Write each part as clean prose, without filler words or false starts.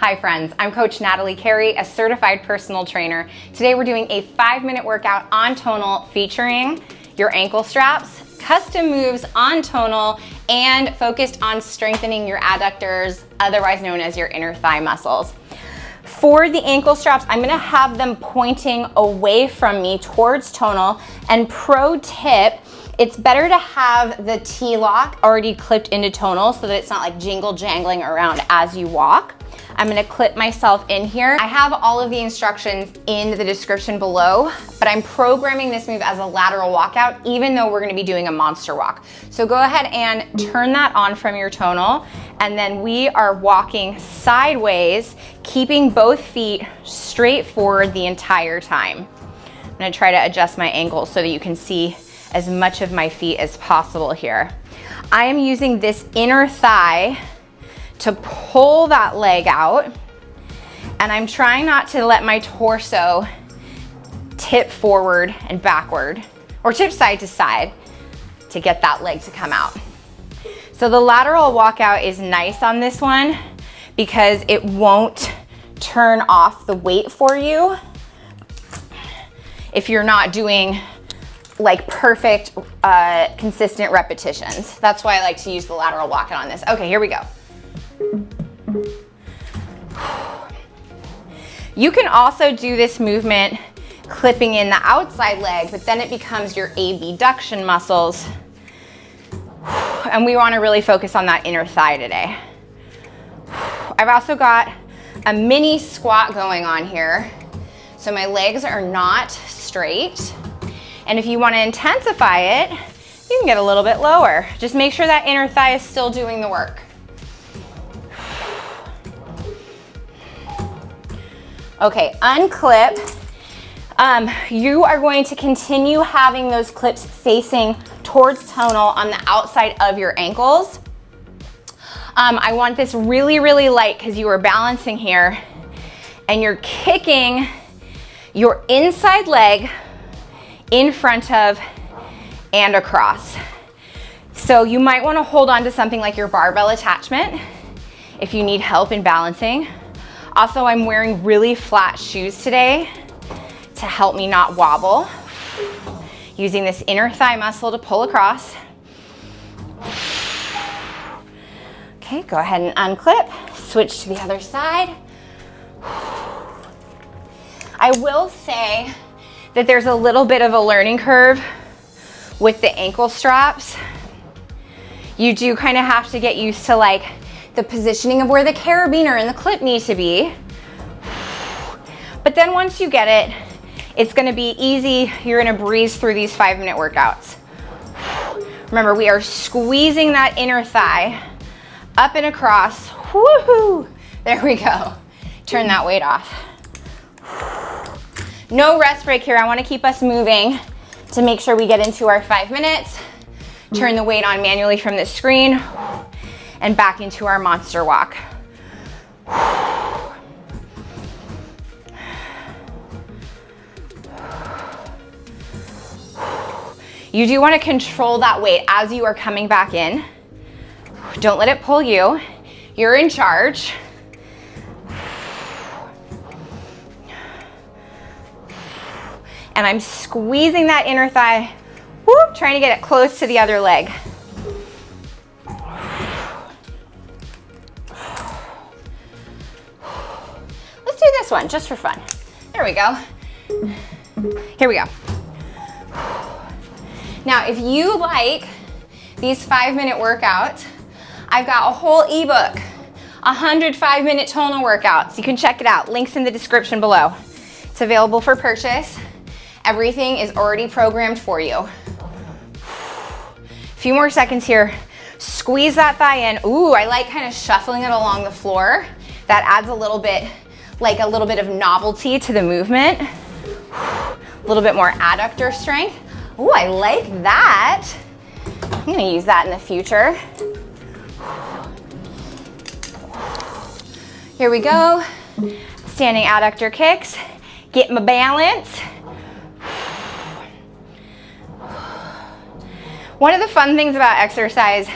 Hi friends, I'm Coach Natalie Carey, a certified personal trainer. Today we're doing a 5-minute workout on tonal featuring your ankle straps, custom moves on tonal, and focused on strengthening your adductors, otherwise known as your inner thigh muscles. For the ankle straps, I'm gonna have them pointing away from me towards tonal, and pro tip, it's better to have the T-lock already clipped into tonal so that it's not like jingle jangling around as you walk. I'm gonna clip myself in here. I have all of the instructions in the description below, but I'm programming this move as a lateral walkout, even though we're gonna be doing a monster walk. So go ahead and turn that on from your tonal, and then we are walking sideways, keeping both feet straight forward the entire time. I'm gonna try to adjust my ankles so that you can see as much of my feet as possible here. I am using this inner thigh to pull that leg out, and I'm trying not to let my torso tip forward and backward, or tip side to side to get that leg to come out. So the lateral walkout is nice on this one because it won't turn off the weight for you if you're not doing like perfect, consistent repetitions. That's why I like to use the lateral walkout on this. Okay, here we go. You can also do this movement clipping in the outside leg, but then it becomes your abduction muscles. And we want to really focus on that inner thigh today. I've also got a mini squat going on here, so my legs are not straight. And if you want to intensify it, you can get a little bit lower. Just make sure that inner thigh is still doing the work. Okay, unclip. You are going to continue having those clips facing towards tonal on the outside of your ankles. I want this really, really light because you are balancing here and you're kicking your inside leg in front of and across. So you might want to hold on to something like your barbell attachment if you need help in balancing. Also, I'm wearing really flat shoes today to help me not wobble. Using this inner thigh muscle to pull across. Okay, go ahead and unclip. Switch to the other side. I will say that there's a little bit of a learning curve with the ankle straps. You do kind of have to get used to like the positioning of where the carabiner and the clip need to be. But then once you get it, it's gonna be easy. You're gonna breeze through these 5-minute workouts. Remember, we are squeezing that inner thigh up and across. Woohoo! There we go. Turn that weight off. No rest break here. I wanna keep us moving to make sure we get into our 5 minutes. Turn the weight on manually from the screen and back into our monster walk. You do want to control that weight as you are coming back in. Don't let it pull you. You're in charge. And I'm squeezing that inner thigh, whoop, trying to get it close to the other leg. Let's do this one just for fun. There we go. Here we go. Now, if you like these 5-minute workouts, I've got a whole ebook, 100 5-minute tonal workouts. You can check it out. Links in the description below. It's available for purchase. Everything is already programmed for you. A few more seconds here. Squeeze that thigh in. Ooh, I like kind of shuffling it along the floor. That adds a little bit of novelty to the movement. A little bit more adductor strength. Ooh, I like that. I'm gonna use that in the future. Here we go. Standing adductor kicks. Get my balance. One of the fun things about exercise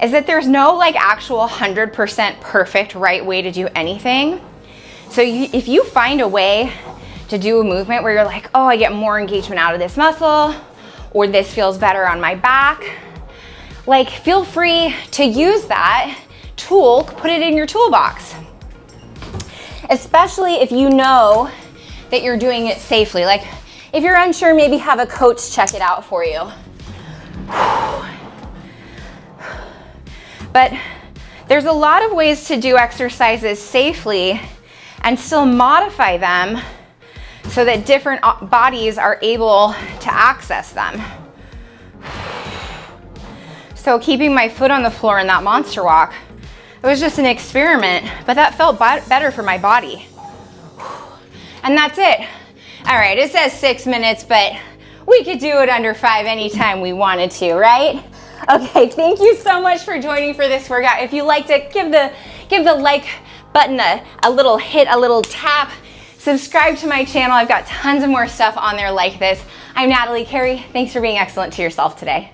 is that there's no like actual 100% perfect right way to do anything. So if you find a way to do a movement where you're like, oh, I get more engagement out of this muscle, or this feels better on my back, like feel free to use that tool, put it in your toolbox. Especially if you know that you're doing it safely. Like if you're unsure, maybe have a coach check it out for you. But there's a lot of ways to do exercises safely and still modify them so that different bodies are able to access them. So keeping my foot on the floor in that monster walk, it was just an experiment, but that felt better for my body. And that's it. All right, it says 6 minutes, but we could do it under 5 anytime we wanted to, right? Okay, thank you so much for joining for this workout. If you liked it, give the like button a little hit, a little tap. Subscribe to my channel. I've got tons of more stuff on there like this. I'm Natalie Carey. Thanks for being excellent to yourself today.